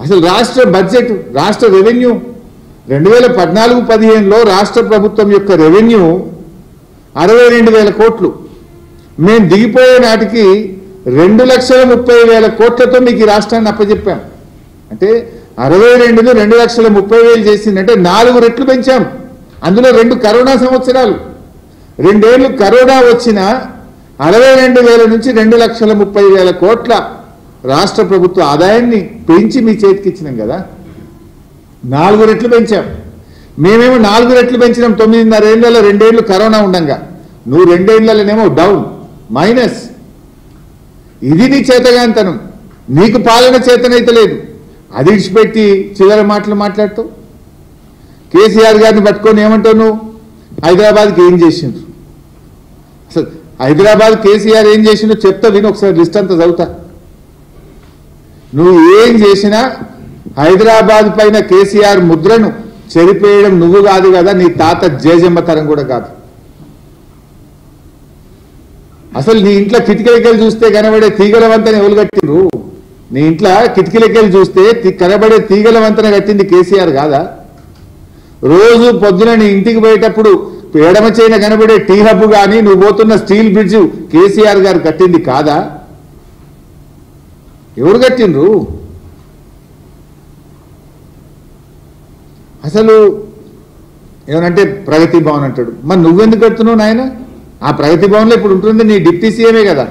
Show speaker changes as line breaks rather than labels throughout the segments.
అసలు రాష్ట్ర బడ్జెట్, రాష్ట్ర రెవెన్యూ 2014-15లో రాష్ట్ర ప్రభుత్వం యొక్క రెవెన్యూ 62,000 కోట్లు. మేము దిగిపోయే నాటికి 2,30,000 కోట్లతో మీకు ఈ రాష్ట్రాన్ని అప్పచెప్పాం. అంటే 62ను 2,30,000 చేసిందంటే 4 రెట్లు పెంచాం. అందులో 2 కరోనా సంవత్సరాలు, 2 ఏళ్ళు కరోనా వచ్చిన 62,000 నుంచి 2,30,000 కోట్ల రాష్ట్ర ప్రభుత్వ ఆదాయాన్ని పెంచి మీ చేతికి ఇచ్చినాం కదా. 4 రెట్లు పెంచాం. మేమేమో 4 రెట్లు పెంచినాం 9.5 ఏళ్ళలో, 2 ఏళ్ళు కరోనా ఉండంగా. నువ్వు 2 ఏళ్ళలోనేమో డౌన్, మైనస్. ఇది నీ చేతగాంతనం. నీకు పాలన చేతనైతే లేదు. అది ఇచ్చిపెట్టి చివరి మాటలు మాట్లాడుతావు. కేసీఆర్ గారిని పట్టుకొని ఏమంటావు నువ్వు? హైదరాబాద్కి ఏం చేసిండ్రు? అసలు హైదరాబాద్ కేసీఆర్ ఏం చేసిండో చెప్తా విని, ఒకసారి లిస్ట్ అంతా చదువుతా. నువ్వు ఏం చేసినా హైదరాబాద్ పైన కేసీఆర్ ముద్రను చెరిపేయడం నువ్వు కాదు కదా, నీ తాత జేజమ్మ తరం కూడా కాదు. అసలు నీ ఇంట్లో కిటికీలకెళ్ళి చూస్తే కనబడే తీగల వంతెన ఎవరు కట్టిండ్రు? నీ ఇంట్లో కిటికీలకెళ్ళి చూస్తే కనబడే తీగల వంతెన కట్టింది కేసీఆర్ కాదా? రోజు పొద్దున నీ ఇంటికి పోయేటప్పుడు ఎడమ చేయిన కనబడే టీ హబ్ కానీ నువ్వు పోతున్న స్టీల్ బ్రిడ్జ్ కేసీఆర్ గారు కట్టింది కాదా? ఎవరు కట్టిండ్రు? అసలు ఏమనంటే ప్రగతి భవన్ అంటాడు. మరి నువ్వెందుకు కడుతున్నావు నాయన? ఆ ప్రగతి భవన్లో ఇప్పుడు ఉంటుంది నీ డిప్యూటీ సీఎమే కదా.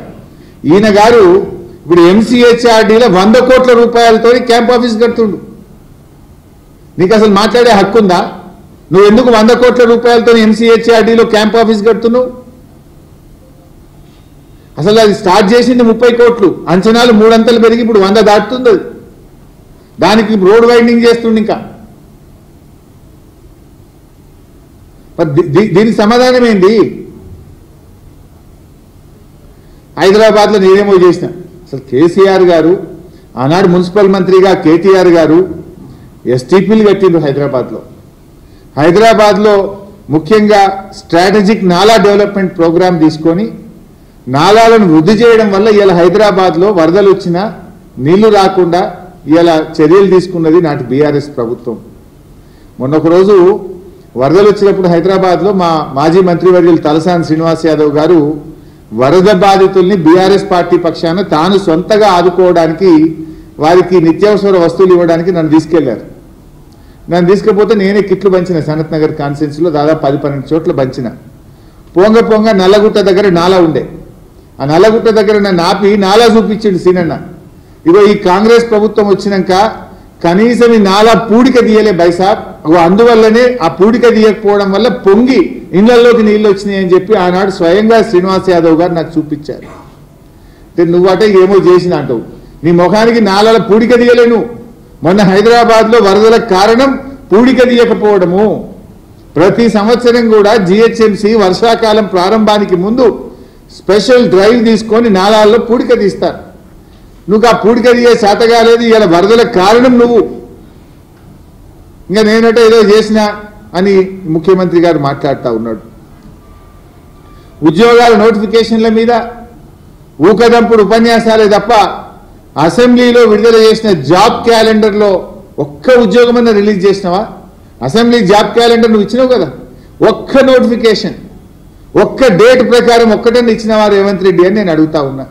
ఈయన గారు ఇప్పుడు MCHRDలో 100 కోట్ల రూపాయలతో క్యాంప్ ఆఫీస్ కడుతుండు. నీకు అసలు మాట్లాడే హక్కు ఉందా? నువ్వు ఎందుకు 100 కోట్ల రూపాయలతో MCHRDలో క్యాంప్ ఆఫీస్ కడుతున్నావు? అసలు అది స్టార్ట్ చేసింది 30 కోట్లు, అంచనాలు 3 అంతలు పెరిగి ఇప్పుడు 100 దాటుతుంది. దానికి రోడ్ వైండింగ్ చేస్తుండే. ఇంకా దీనికి సమాధానం ఏంది? హైదరాబాద్లో నేనేమో చేసిన. అసలు కేసీఆర్ గారు ఆనాడు మున్సిపల్ మంత్రిగా కేటీఆర్ గారు STPలు కట్టిండ్రు హైదరాబాద్లో. హైదరాబాద్లో ముఖ్యంగా స్ట్రాటజిక్ నాలా డెవలప్మెంట్ ప్రోగ్రామ్ తీసుకొని నాలాలను వృద్ధి చేయడం వల్ల ఇలా హైదరాబాద్లో వరదలు వచ్చినా నీళ్లు రాకుండా ఇలా చర్యలు తీసుకున్నది నాటి బీఆర్ఎస్ ప్రభుత్వం. మొన్న ఒకరోజు వరదలు వచ్చినప్పుడు హైదరాబాద్లో మా మాజీ మంత్రివర్యులు తలసాని శ్రీనివాస్ యాదవ్ గారు వరద బాధితుల్ని బీఆర్ఎస్ పార్టీ పక్షాన తాను సొంతగా ఆదుకోవడానికి, వారికి నిత్యావసర వస్తువులు ఇవ్వడానికి నన్ను తీసుకెళ్లారు. నన్ను తీసుకపోతే నేనే కిట్లు పంచిన. సనత్ నగర్ కాన్స్టిట్యున్సీలో దాదాపు 10-12 చోట్ల పంచిన. పొంగ నల్లగుట్ట దగ్గర నాలా ఉండే. ఆ నల్లగుట్ట దగ్గర నన్ను ఆపి నాలా చూపించిండు సీనన్న. ఇగో ఈ కాంగ్రెస్ ప్రభుత్వం వచ్చినాక కనీసం ఈ నాలా పూడిక తీయలే బైసాబ్, అందువల్లనే ఆ పూడిక తీయకపోవడం వల్ల పొంగి ఇళ్లలోకి నీళ్ళు వచ్చినాయి అని చెప్పి ఆనాడు స్వయంగా శ్రీనివాస్ యాదవ్ గారు నాకు చూపించారు. అంటే నువ్వటే ఏమో చేసిన అంటావు. నీ ముఖానికి నాలాల పూడిక తీయలేను. మొన్న హైదరాబాద్లో వరదలకు కారణం పూడిక తీయకపోవడము. ప్రతి సంవత్సరం కూడా GHMC వర్షాకాలం ప్రారంభానికి ముందు స్పెషల్ డ్రైవ్ తీసుకొని నాలాల్లో పూడిక తీస్తారు. నువ్వు ఆ పూడిక తీయే శాత కాలేదు. ఇలా వరదలకు కారణం నువ్వు. ఇంకా నేనంటే ఏదో చేసినా అని ముఖ్యమంత్రి గారు మాట్లాడుతూ ఉన్నాడు. ఉద్యోగాల నోటిఫికేషన్ల మీద ఊకదంపుడు ఉపన్యాసాలే తప్ప అసెంబ్లీలో విడుదల చేసిన జాబ్ క్యాలెండర్లో ఒక్క ఉద్యోగమన్నా రిలీజ్ చేసినావా? అసెంబ్లీ జాబ్ క్యాలెండర్ నువ్వు ఇచ్చినావు కదా. ఒక్క నోటిఫికేషన్, ఒక్క డేట్ ప్రకారం ఒక్కటన్నా ఇచ్చినవా రేవంత్ రెడ్డి అని నేను అడుగుతా ఉన్నా.